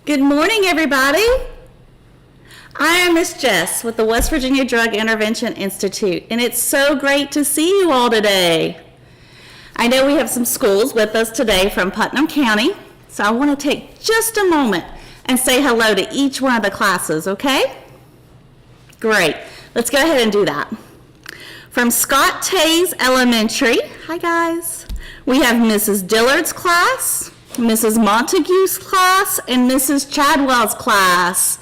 Good morning, everybody. I am Miss Jess with the West Virginia Drug Intervention Institute, and it's so great to see you all today. I know we have some schools with us today from Putnam County, so I want to take just a moment and say hello to each one of the classes, okay? Great. Let's go ahead and do that. From Scott Tays Elementary, hi guys, we have Mrs. Dillard's class, Mrs. Montague's class, and Mrs. Chadwell's class.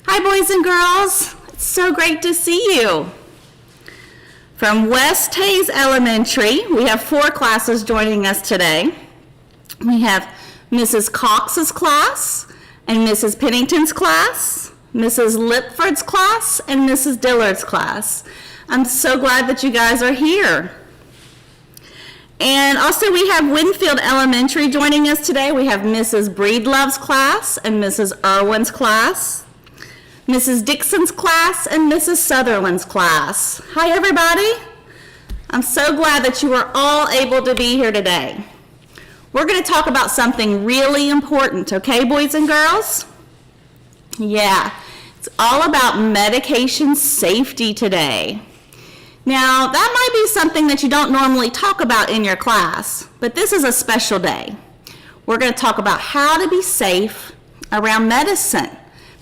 Hi, boys and girls. It's so great to see you. From West Tays Elementary, we have 4 classes joining us today. We have Mrs. Cox's class, and Mrs. Pennington's class, Mrs. Lipford's class, and Mrs. Dillard's class. I'm so glad that you guys are here. And also we have Winfield Elementary joining us today. We have Mrs. Breedlove's class and Mrs. Irwin's class, Mrs. Dixon's class, and Mrs. Sutherland's class. Hi, everybody. I'm so glad that you are all able to be here today. We're going to talk about something really important, okay, boys and girls? Yeah, it's all about medication safety today. Now, that might be something that you don't normally talk about in your class, but this is a special day. We're going to talk about how to be safe around medicine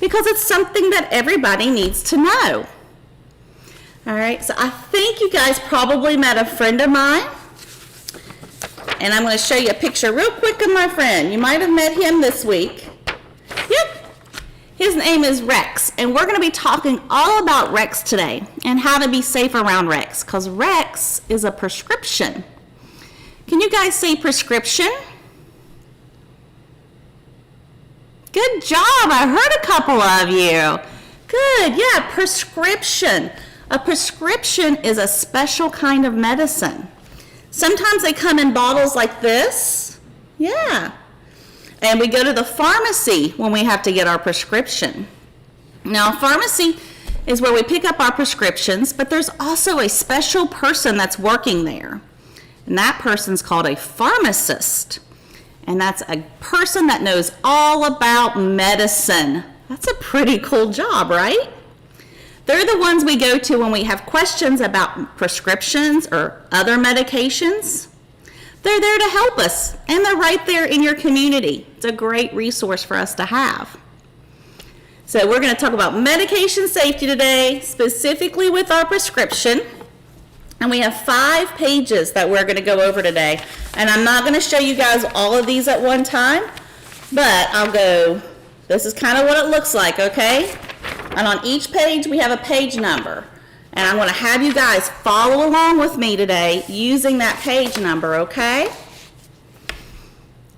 because it's something that everybody needs to know. All right, so I think you guys probably met a friend of mine, and I'm going to show you a picture real quick of my friend. You might have met him this week. Yep. His name is Rex, and we're going to be talking all about Rex today and how to be safe around Rex, because Rex is a prescription. Can you guys say prescription? Good job. I heard a couple of you. Good. Yeah, prescription. A prescription is a special kind of medicine. Sometimes they come in bottles like this. Yeah. And we go to the pharmacy when we have to get our prescription. Now, pharmacy is where we pick up our prescriptions, but there's also a special person that's working there. And that person's called a pharmacist. And that's a person that knows all about medicine. That's a pretty cool job, right? They're the ones we go to when we have questions about prescriptions or other medications. They're there to help us, and they're right there in your community. It's a great resource for us to have. So we're going to talk about medication safety today, specifically with our prescription. And we have 5 pages that we're going to go over today. And I'm not going to show you guys all of these at one time, but I'll go, this is kind of what it looks like, okay? And on each page, we have a page number. And I'm going to have you guys follow along with me today using that page number, okay?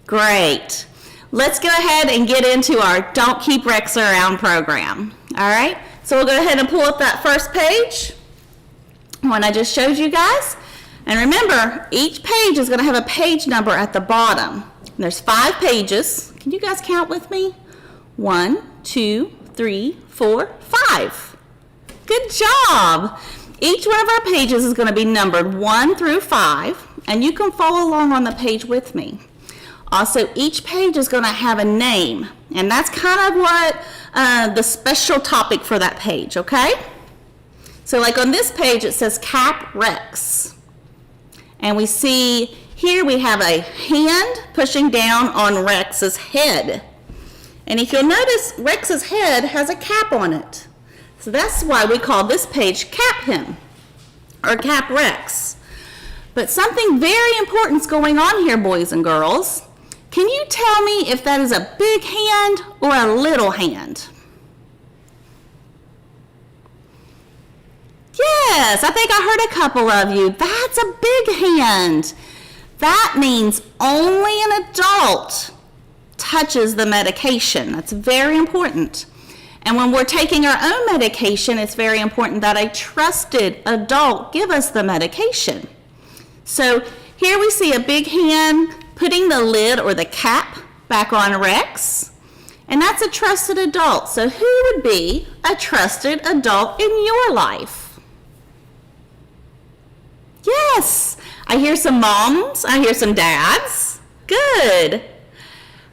Great. Let's go ahead and get into our Don't Keep Rex Around program, all right? So we'll go ahead and pull up that first page, one I just showed you guys. And remember, each page is going to have a page number at the bottom. And there's 5 pages. Can you guys count with me? 1, 2, 3, 4, 5. Good job. Each one of our pages is going to be numbered 1 through 5, and you can follow along on the page with me. Also, each page is going to have a name, and that's kind of what the special topic for that page, okay? So like on this page, it says Cap Rex. And we see here we have a hand pushing down on Rex's head. And if you'll notice, Rex's head has a cap on it. So that's why we call this page Cap Him, or Cap Rex. But something very important is going on here, boys and girls. Can you tell me if that is a big hand or a little hand? Yes, I think I heard a couple of you. That's a big hand. That means only an adult touches the medication. That's very important. And when we're taking our own medication, it's very important that a trusted adult give us the medication. So here we see a big hand putting the lid or the cap back on Rex, and that's a trusted adult. So who would be a trusted adult in your life? Yes, I hear some moms, I hear some dads. Good.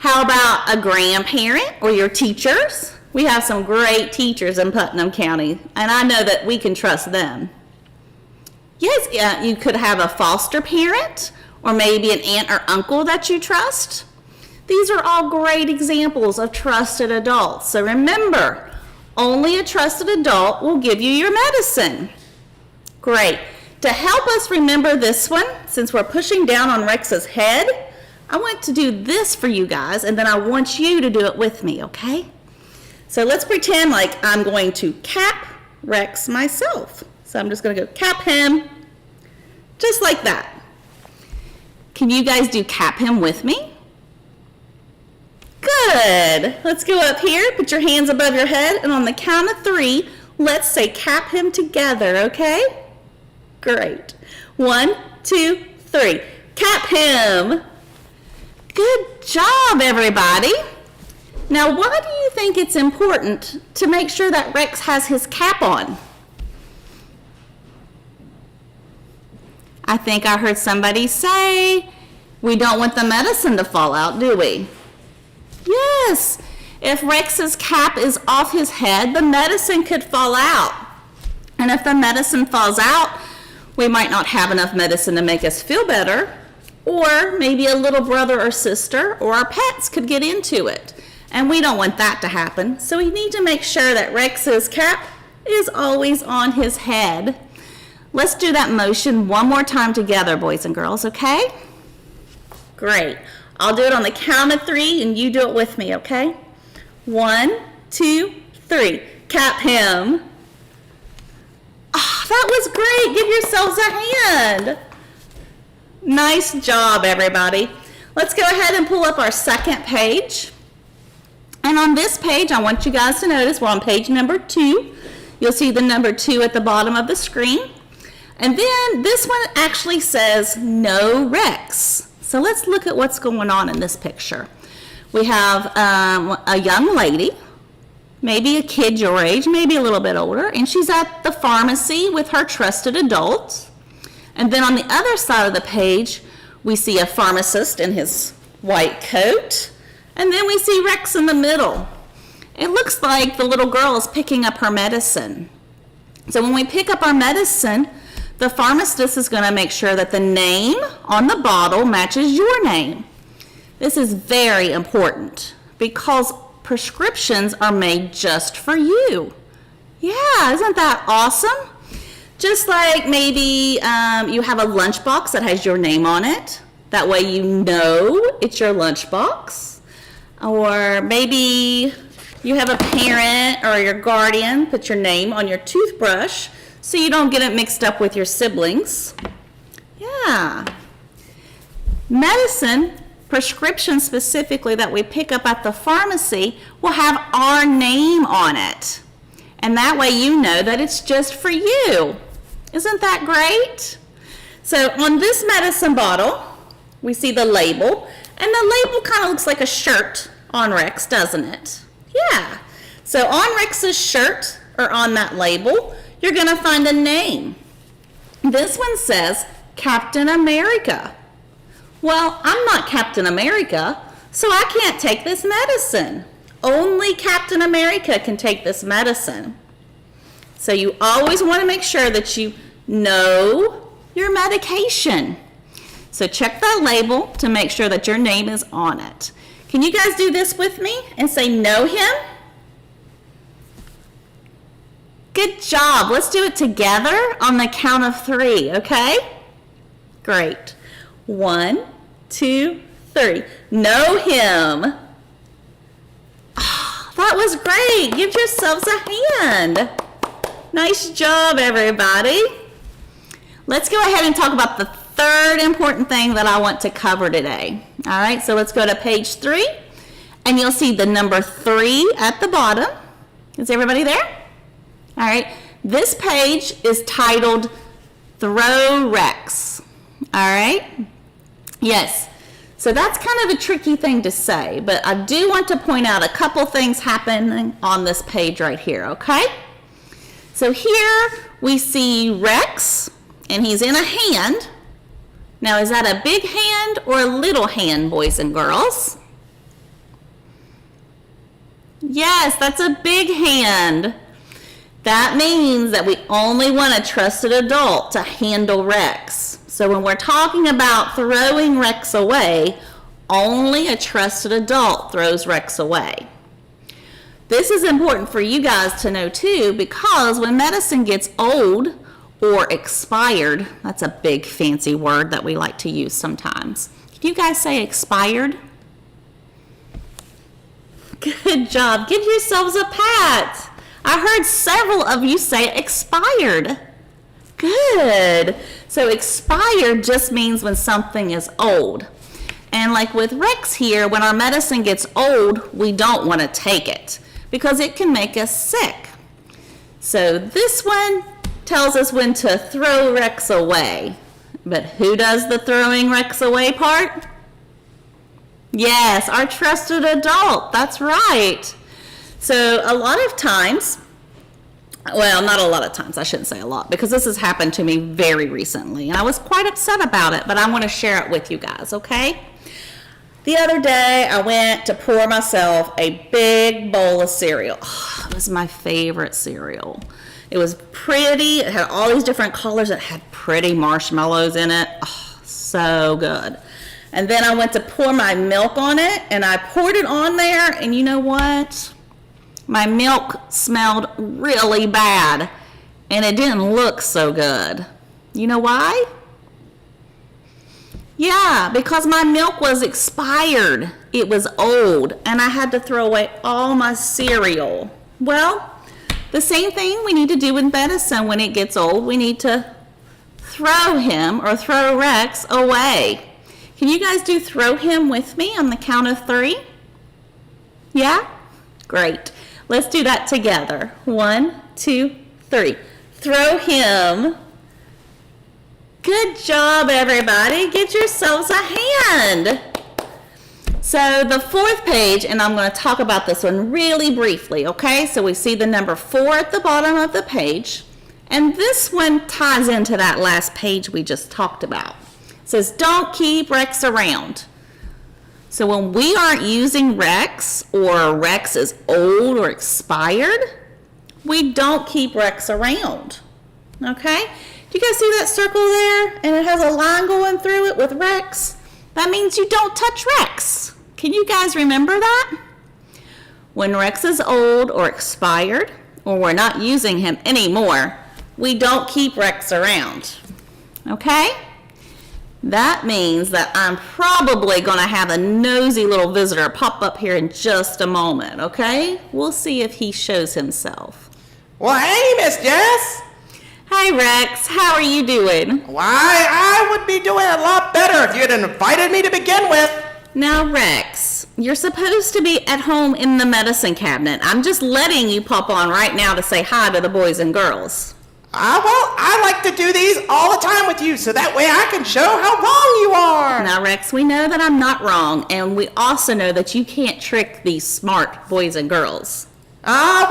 How about a grandparent or your teachers? We have some great teachers in Putnam County, and I know that we can trust them. Yes, you could have a foster parent or maybe an aunt or uncle that you trust. These are all great examples of trusted adults. So remember, only a trusted adult will give you your medicine. Great. To help us remember this one, since we're pushing down on Rex's head, I want to do this for you guys, and then I want you to do it with me, okay? So let's pretend like I'm going to cap Rex myself. So I'm just going to go cap him, just like that. Can you guys do cap him with me? Good. Let's go up here, put your hands above your head, and on the count of 3, let's say cap him together, okay? Great. 1, 2, 3. Cap him. Good job, everybody. Now, why do you think it's important to make sure that Rex has his cap on? I think I heard somebody say we don't want the medicine to fall out, do we? Yes. If Rex's cap is off his head, the medicine could fall out. And if the medicine falls out, we might not have enough medicine to make us feel better, or maybe a little brother or sister or our pets could get into it. And we don't want that to happen. So we need to make sure that Rex's cap is always on his head. Let's do that motion one more time together, boys and girls, okay? Great. I'll do it on the count of 3 and you do it with me, okay? 1, 2, 3. Cap him. Oh, that was great. Give yourselves a hand. Nice job, everybody. Let's go ahead and pull up our second page. And on this page, I want you guys to notice we're on page number 2. You'll see the number 2 at the bottom of the screen. And then this one actually says no Rex. So let's look at what's going on in this picture. We have a young lady, maybe a kid your age, maybe a little bit older, and she's at the pharmacy with her trusted adult. And then on the other side of the page, we see a pharmacist in his white coat, and then we see Rex in the middle. It looks like the little girl is picking up her medicine. So when we pick up our medicine, the pharmacist is going to make sure that the name on the bottle matches your name. This is very important because prescriptions are made just for you. Yeah, isn't that awesome? Just like maybe you have a lunchbox that has your name on it. That way you know it's your lunchbox. Or maybe you have a parent or your guardian put your name on your toothbrush so you don't get it mixed up with your siblings. Yeah. Medicine, prescription specifically that we pick up at the pharmacy, will have our name on it. And that way you know that it's just for you. Isn't that great? So on this medicine bottle, we see the label, and the label kind of looks like a shirt on Rex, doesn't it? Yeah. So on Rex's shirt, or on that label, you're going to find a name. This one says Captain America. Well, I'm not Captain America, so I can't take this medicine. Only Captain America can take this medicine. So you always want to make sure that you know your medication. So check that label to make sure that your name is on it. Can you guys do this with me and say know him? Good job. Let's do it together on the count of 3, okay? Great. 1, 2, 3. Know him. Oh, that was great. Give yourselves a hand. Nice job, everybody. Let's go ahead and talk about the third important thing that I want to cover today. All right, so let's go to page 3, and you'll see the number 3 at the bottom. Is everybody there? All right, this page is titled Throw Rex. All right? Yes. So that's kind of a tricky thing to say, but I do want to point out a couple things happening on this page right here, okay? So here we see Rex, and he's in a hand. Now, is that a big hand or a little hand, boys and girls? Yes, that's a big hand. That means that we only want a trusted adult to handle Rex. So when we're talking about throwing Rex away, only a trusted adult throws Rex away. This is important for you guys to know too, because when medicine gets old or expired, that's a big fancy word that we like to use sometimes. Can you guys say expired? Good job. Give yourselves a pat. I heard several of you say expired. Good. So expired just means when something is old. And like with Rex here, when our medicine gets old, we don't want to take it because it can make us sick. So this one tells us when to throw Rex away. But who does the throwing Rex away part? Yes, our trusted adult. That's right. So a lot of times, well, not a lot of times, I shouldn't say a lot, because this has happened to me very recently, and I was quite upset about it, but I want to share it with you guys, okay? The other day, I went to pour myself a big bowl of cereal. Oh, it was my favorite cereal. It was pretty. It had all these different colors. It had pretty marshmallows in it. Oh, so good. And then I went to pour my milk on it, and I poured it on there, and you know what? My milk smelled really bad, and it didn't look so good. You know why? Yeah, because my milk was expired. It was old, and I had to throw away all my cereal. Well, the same thing we need to do with medicine when it gets old. We need to throw him or throw Rex away. Can you guys do throw him with me on the count of 3? Yeah? Great. Let's do that together. 1, 2, 3. Throw him. Good job, everybody. Get yourselves a hand. So the 4th page, and I'm going to talk about this one really briefly, okay? So we see the number 4 at the bottom of the page, and this one ties into that last page we just talked about. It says, don't keep Rex around. So when we aren't using Rex, or Rex is old or expired, we don't keep Rex around, okay? Do you guys see that circle there? And it has a line going through it with Rex. That means you don't touch Rex. Can you guys remember that? When Rex is old or expired, or we're not using him anymore, we don't keep Rex around. Okay? That means that I'm probably going to have a nosy little visitor pop up here in just a moment, okay? We'll see if he shows himself. Well, hey, Miss Jess. Hi, Rex. How are you doing? Why, I would be doing a lot better if you had invited me to begin with. Now, Rex, you're supposed to be at home in the medicine cabinet. I'm just letting you pop on right now to say hi to the boys and girls. Well, I like to do these all the time with you, so that way I can show how wrong you are. Now, Rex, we know that I'm not wrong, and we also know that you can't trick these smart boys and girls. Well,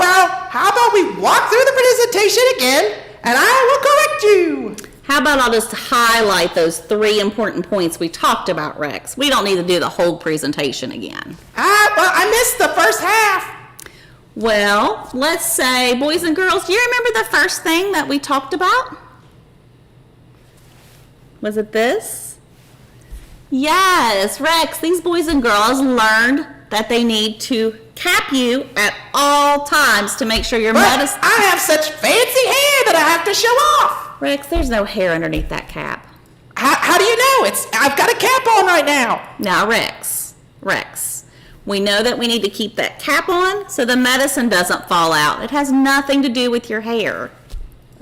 how about we walk through the presentation again, and I will correct you. How about I'll just highlight those 3 important points we talked about, Rex? We don't need to do the whole presentation again. Well, I missed the first half. Well, let's say, boys and girls, do you remember the first thing that we talked about? Was it this? Yes, Rex, these boys and girls learned that they need to cap you at all times to make sure your medicine... I have such fancy hair that I have to show off. Rex, there's no hair underneath that cap. How do you know? I've got a cap on right now. Now, Rex, we know that we need to keep that cap on so the medicine doesn't fall out. It has nothing to do with your hair.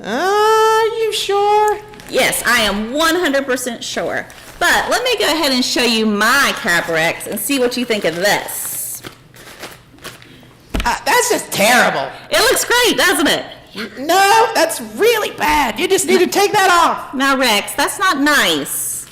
Are you sure? Yes, I am 100% sure. But let me go ahead and show you my cap, Rex, and see what you think of this. That's just terrible. It looks great, doesn't it? No, that's really bad. You just need to take that off. Now, Rex, that's not nice.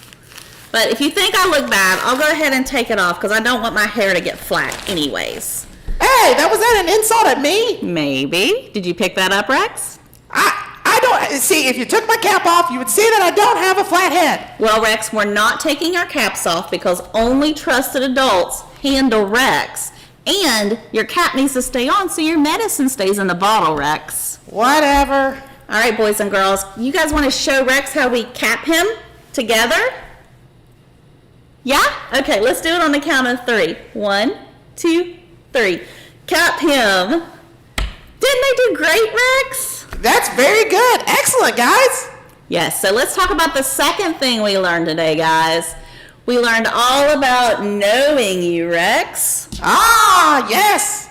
But if you think I look bad, I'll go ahead and take it off because I don't want my hair to get flat anyways. Hey, was that an insult at me? Maybe. Did you pick that up, Rex? I don't, see, if you took my cap off, you would see that I don't have a flat head. Well, Rex, we're not taking our caps off because only trusted adults handle Rex, And your cap needs to stay on so your medicine stays in the bottle, Rex. Whatever. All right, boys and girls, you guys want to show Rex how we cap him together? Yeah? Okay, let's do it on the count of 3. 1, 2, 3. Cap him. Didn't they do great, Rex? That's very good. Excellent, guys. Yes, so let's talk about the second thing we learned today, guys. We learned all about knowing you, Rex. Ah, yes.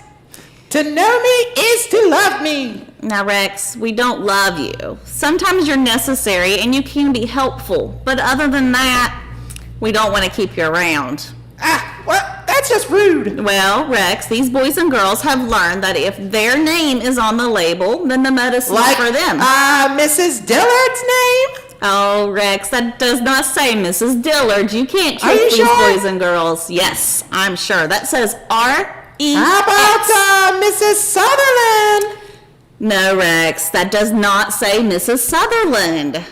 To know me is to love me. Now, Rex, we don't love you. Sometimes you're necessary and you can be helpful, but other than that, we don't want to keep you around. Well, that's just rude. Well, Rex, these boys and girls have learned that if their name is on the label, then the medicine is for them. Mrs. Dillard's name? Oh, Rex, that does not say Mrs. Dillard. You can't Are trick you these sure? boys and girls. Yes, I'm sure. That says R-E-X. How about Mrs. Sutherland? No, Rex, that does not say Mrs. Sutherland.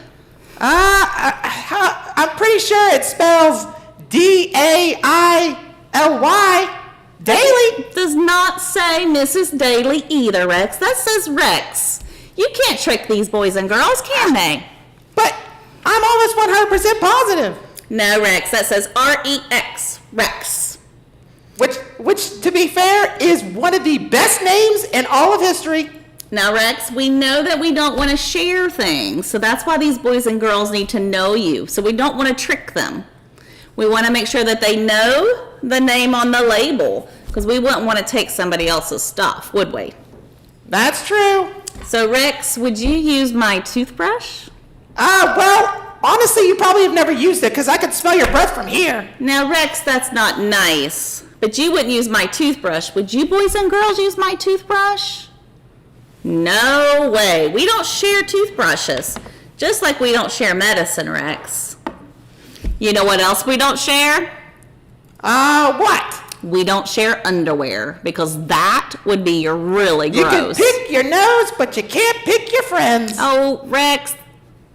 I'm pretty sure it spells Daily. Daily. Does not say Mrs. Daly either, Rex. That says Rex. You can't trick these boys and girls, can they? But I'm almost 100% positive. No, Rex. That says R-E-X. Rex. Which, to be fair, is one of the best names in all of history. Now, Rex, we know that we don't want to share things, so that's why these boys and girls need to know you. So we don't want to trick them. We want to make sure that they know the name on the label, because we wouldn't want to take somebody else's stuff, would we? That's true. So, Rex, would you use my toothbrush? Well, honestly, you probably have never used it, because I can smell your breath from here. Now, Rex, that's not nice. But you wouldn't use my toothbrush. Would you boys and girls use my toothbrush? No way. We don't share toothbrushes. Just like we don't share medicine, Rex. You know what else we don't share? What? We don't share underwear, because that would be really You can gross. pick your nose, but you can't pick your friends. Oh, Rex,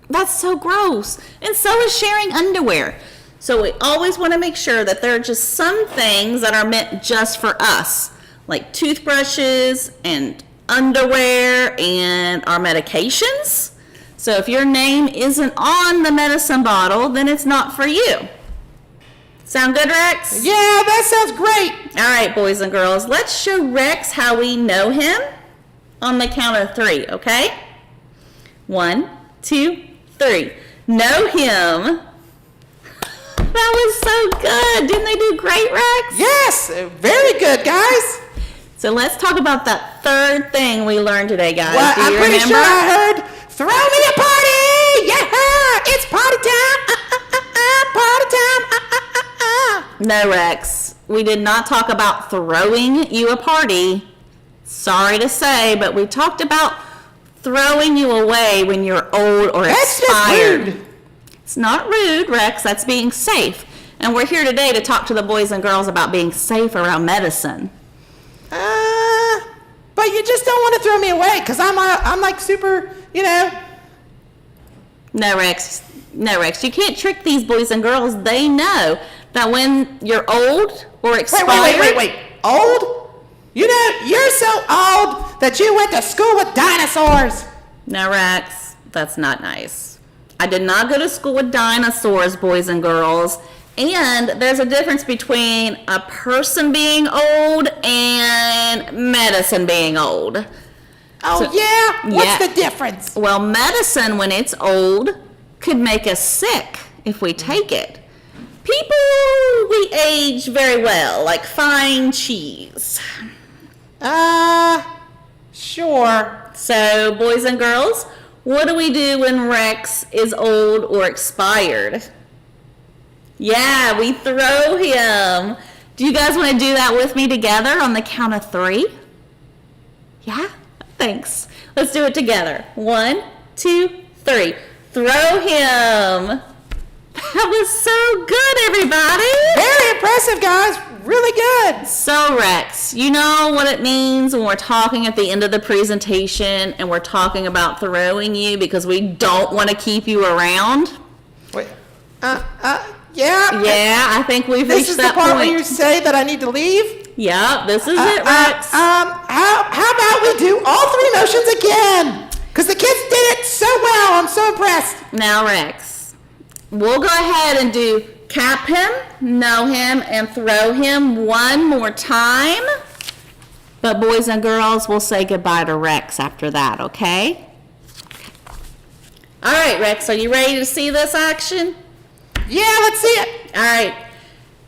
that's so gross. And so is sharing underwear. So we always want to make sure that there are just some things that are meant just for us, like toothbrushes and underwear and our medications. So if your name isn't on the medicine bottle, then it's not for you. Sound good, Rex? Yeah, that sounds great. All right, boys and girls, let's show Rex how we know him on the count of 3, okay? 1, 2, 3. Know him. That was so good. Didn't they do great, Rex? Yes, very good, guys. So let's talk about that third thing we learned today, guys. Well, Do I'm you pretty remember? sure I heard, throw me a party! Yeah, it's party time! Party time! No, Rex. We did not talk about throwing you a party. Sorry to say, but we talked about throwing you away when you're old or That's expired. just rude. It's not rude, Rex. That's being safe. And we're here today to talk to the boys and girls about being safe around medicine. But you just don't want to throw me away, because I'm like super, No, Rex. No, Rex. You can't trick these boys and girls. They know that when you're old or expired. Wait. Old? You're so old that you went to school with dinosaurs. No, Rex. That's not nice. I did not go to school with dinosaurs, boys and girls. And there's a difference between a person being old and medicine being old. Oh, So- yeah? What's yeah. the difference? Well, medicine, when it's old, could make us sick if we take it. People, we age very well, like fine cheese. Sure. So, boys and girls, what do we do when Rex is old or expired? Yeah, we throw him. Do you guys want to do that with me together on the count of 3? Yeah? Thanks. Let's do it together. 1, 2, 3. Throw him. That was so good, everybody. Very impressive, guys. Really good. So, Rex, you know what it means when we're talking at the end of the presentation and we're talking about throwing you because we don't want to keep you around? Wait. Yeah. Yeah, I think we've This reached is the that part point. where you say that I need to leave? Yep, this is it, Rex. How about we do all three motions again? Because the kids did it so well. I'm so impressed. Now, Rex, we'll go ahead and do cap him, know him, and throw him one more time. But boys and girls, we'll say goodbye to Rex after that, okay? All right, Rex, are you ready to see this action? Yeah, let's see it. All right.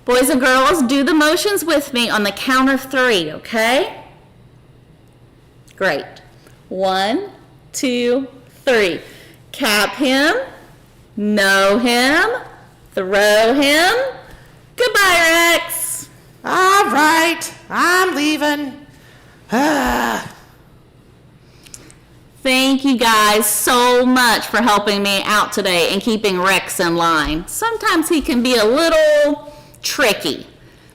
Boys and girls, do the motions with me on the count of 3, okay? Great. 1, 2, 3. Cap him, know him, throw him. Goodbye, Rex. All right, I'm leaving. Thank you guys so much for helping me out today and keeping Rex in line. Sometimes he can be a little tricky,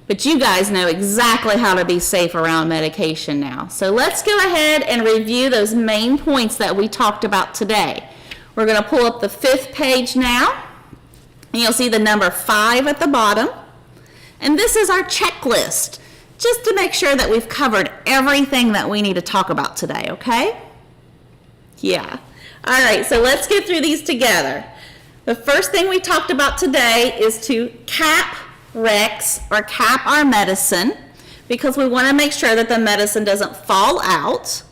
but you guys know exactly how to be safe around medication now. So let's go ahead and review those main points that we talked about today. We're going to pull up the 5th page now, and you'll see the number 5 at the bottom. And this is our checklist, just to make sure that we've covered everything that we need to talk about today, okay? Yeah. All right, so let's get through these together. The first thing we talked about today is to cap Rex or cap our medicine, because we want to make sure that the medicine doesn't fall out.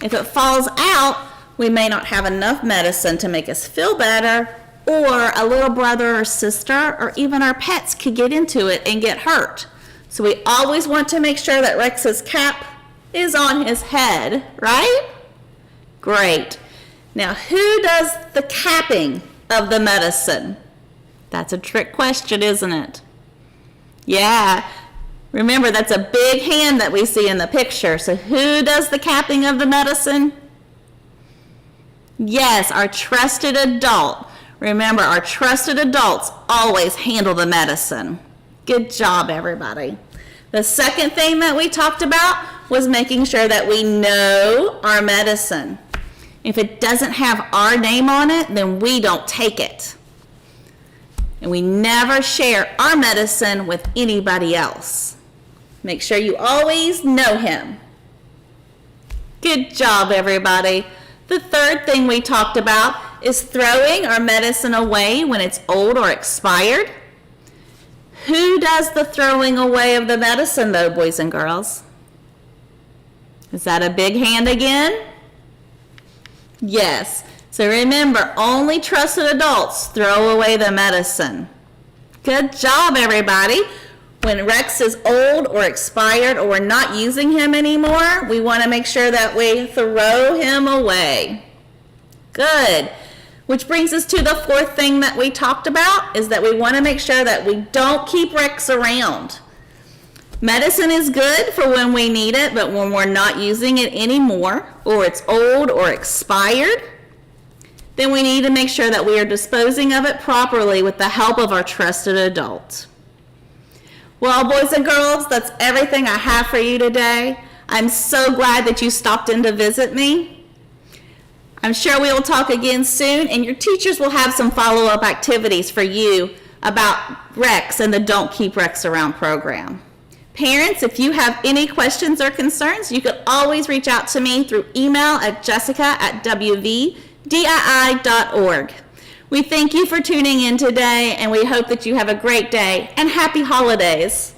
If it falls out, we may not have enough medicine to make us feel better, or a little brother or sister or even our pets could get into it and get hurt. So we always want to make sure that Rex's cap is on his head, right? Great. Now, who does the capping of the medicine? That's a trick question, isn't it? Yeah. Remember, that's a big hand that we see in the picture. So who does the capping of the medicine? Yes, our trusted adult. Remember, our trusted adults always handle the medicine. Good job, everybody. The second thing that we talked about was making sure that we know our medicine. If it doesn't have our name on it, then we don't take it. And we never share our medicine with anybody else. Make sure you always know him. Good job, everybody. The third thing we talked about is throwing our medicine away when it's old or expired. Who does the throwing away of the medicine, though, boys and girls? Is that a big hand again? Yes. So remember, only trusted adults throw away the medicine. Good job, everybody. When Rex is old or expired or we're not using him anymore, we want to make sure that we throw him away. Good. Which brings us to the fourth thing that we talked about, is that we want to make sure that we don't keep Rex around. Medicine is good for when we need it, but when we're not using it anymore, or it's old or expired, then we need to make sure that we are disposing of it properly with the help of our trusted adult. Well, boys and girls, that's everything I have for you today. I'm so glad that you stopped in to visit me. I'm sure we will talk again soon, and your teachers will have some follow-up activities for you about Rex and the Don't Keep Rex Around program. Parents, if you have any questions or concerns, you can always reach out to me through email at jessica@wvdii.org. We thank you for tuning in today, and we hope that you have a great day and happy holidays.